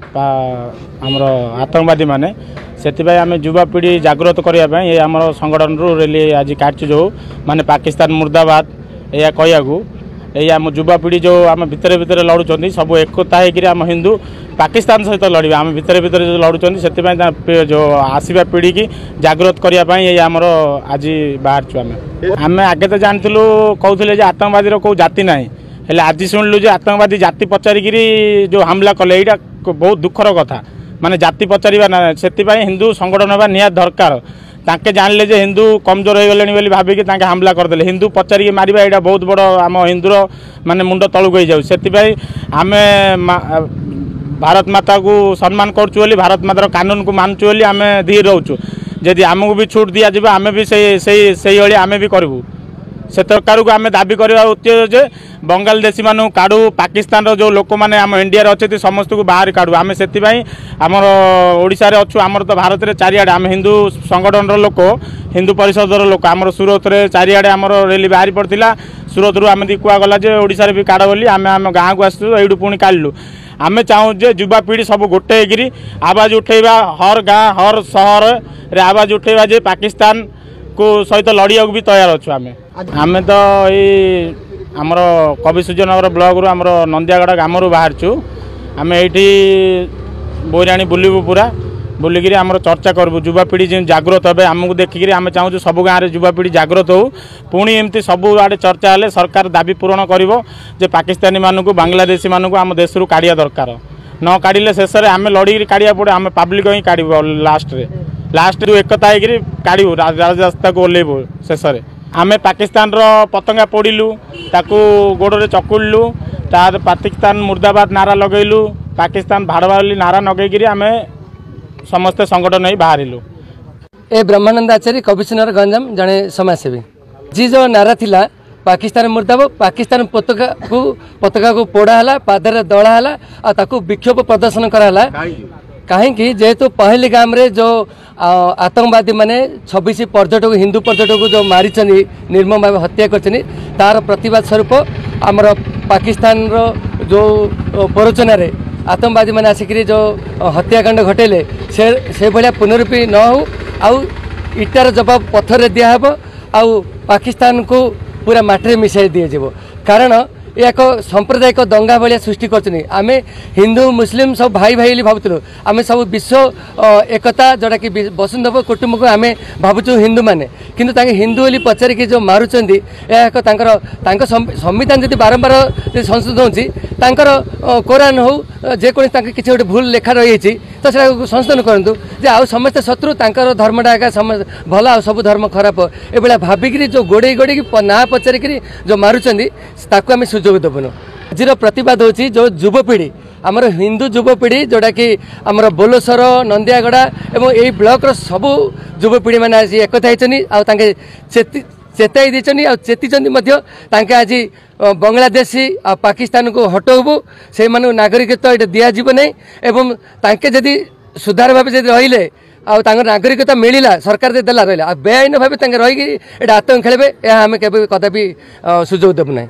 आमर आतंकवादी माने से आम युवापीढ़ी जागृत करने ये आम संगठन रैली आज काटु जो माने पाकिस्तान मुर्दाबाद या कहू ये आम युवापीढ़ी जो आम भितर भितर लड़ुंट सब एकता होम हिंदू पाकिस्तान सहित लड़े आम भितर भितर जो लड़ुंट से जो आसवा पीढ़ी की जागृत करने ये आमर आज बाहर आम आगे तो जानूँ कहते आतंकवादी कौ जाति ना हेले आज शुणिलु जो आतंकवादी जाति पचारिकी जो हमला कले यहाँ बहुत दुखर कथा माने जाति पचारिबा ना से हिंदू संगठन होगा निहात दरकार ताके जानले जे हिंदू कमजोर हो गले बोली भाविकी ताके हमला करदे हिंदू पचारिकी मारिबा यहाँ बहुत बड़ आम हिंदूर माने मुंड तलुक हो जाऊ से आम भारत माता को सम्मान करूँ भारत मातार कानून को मानुचु बोली आम धीर रोचु जदि आमको भी छूट दि जाए आम भी से आम भी करूँ से सरकार को आम दाबी करवा उचित जे बंगालदेशी मानू काढ़ू पाकिस्तान जो लोक मैंने आम इंडिया अच्छे समस्त को बाहर काढ़ू आम से आमर ओडिशा अच्छु आमर तो भारत में चारिआडे आम हिंदू संगठन लोक हिंदू परिषदर लोक आमर सूरत में चारिआडे आमर रैली बाहरी पड़ता सूरत रू आम कहगला जे ओडिशा रे भी काढ़ बोली आम आम गाँव को आसू यू पुणी काढ़लु आम चाहूँ जे युवापीढ़ी सब गोटे होगी आवाज उठेबा हर गाँ हर सहर रे आवाज उठेबा जे पाकिस्तान को सहित लड़िया भी तैयार अच्छु आम तो ये आमर कवि सूर्यनगर ब्लॉक रू आमर नंदियागढ़ गाँव रू बाहर आम ये बोराणी बुलू पूरा बुलिकी आमर चर्चा करूँ युवापीढ़ी जो जागृत हे आमको देखिकी आम चाहूँ सब गाँव में युवापीढ़ी जागृत हो पुणी एमती सब आड़े चर्चा हेले सरकार दाबी पूरण कर पाकिस्तानी मानू बांग्लादेशी मानू आम देश रू काढ़िया दरकार न काढ़ले शेष में आम लड़ी काढ़िया पड़े आम पब्लिक ही काढ़ू लास्ट जो एकता होकर काढ़ू रास्ता को ओल्लैबू शेष में आम पाकिस्तान पतंगा पोड़िलु ताकू गोड़े चकुड़लु तार पाकिस्तान मुर्दाबाद नारा लगेलु पाकिस्तान भाड़वाली नारा नगेकी आम समस्ते संगठन ही बाहरिलु। ए ब्रह्मानंद आचार्य कमिशनर गंजाम जड़े समाजसेवी जी जो नारा थिला पाकिस्तान मुर्दाबाद पाकिस्तान पताका को पोड़ा पादरे दड़ा ताकू विक्षोभ प्रदर्शन कराला कहीं जेहेतु पहली गाँव में जो आतंकवादी माने 26 पर्यटक हिंदू पर्यटक जो मारी निर्मम भाव हत्या कर तार प्रतिवाद स्वरूप आमर पाकिस्तान रो जो प्ररोचन आतंकवादी माने आसिक जो हत्याकांड घटेले से भाया पुनरुपी न हो आउ इटार जवाब पत्थर दिहब आउ पाकिस्तान को पूरा माटी मिसाई दिज्व कारण एक सांप्रदायिक दंगा भाया सृष्टि कर आम हिंदू मुस्लिम सब भाई भाई भावुलु आम सब विश्व एकता जोटा कि वसुंधव कुटुंब को आम भावुँ हिंदू मैंने किंतु हिंदू बोली पचारिकी जो मारुंट एक संविधान जब बारंबार संशोधन होकर कोरान हो जेकोसी किसी गोटे भूल लेखा रही तो संशोधन करूँ जे आउ समस्ते शत्रु धर्मटा एका भल आ सब धर्म खराब ए भाविकी जो गोड़े गोड़े ना पचारिकी जो मारुंट आम सुजोग देवुनु आज प्रतिवाद हो जो युवपीढ़ी आमर हिंदू युवपीढ़ी जोटा कि आमर बोलोसर नंदियागढ़ा एवं यही ब्लॉक सबू युवपीढ़ी मैंने आज एकता होती चेताई देती चेती आज बांग्लादेशी आ पाकिस्तान को हटाबू से नागरिकता ये दिज्व नहीं एवं तांके जदि सुधार भाव जब रहिले आ नागरिकता मिलला सरकार देला रहा बेआईन भाव रही आतंक खेलेंगे यह आम कदापि सुजोग देवु ना।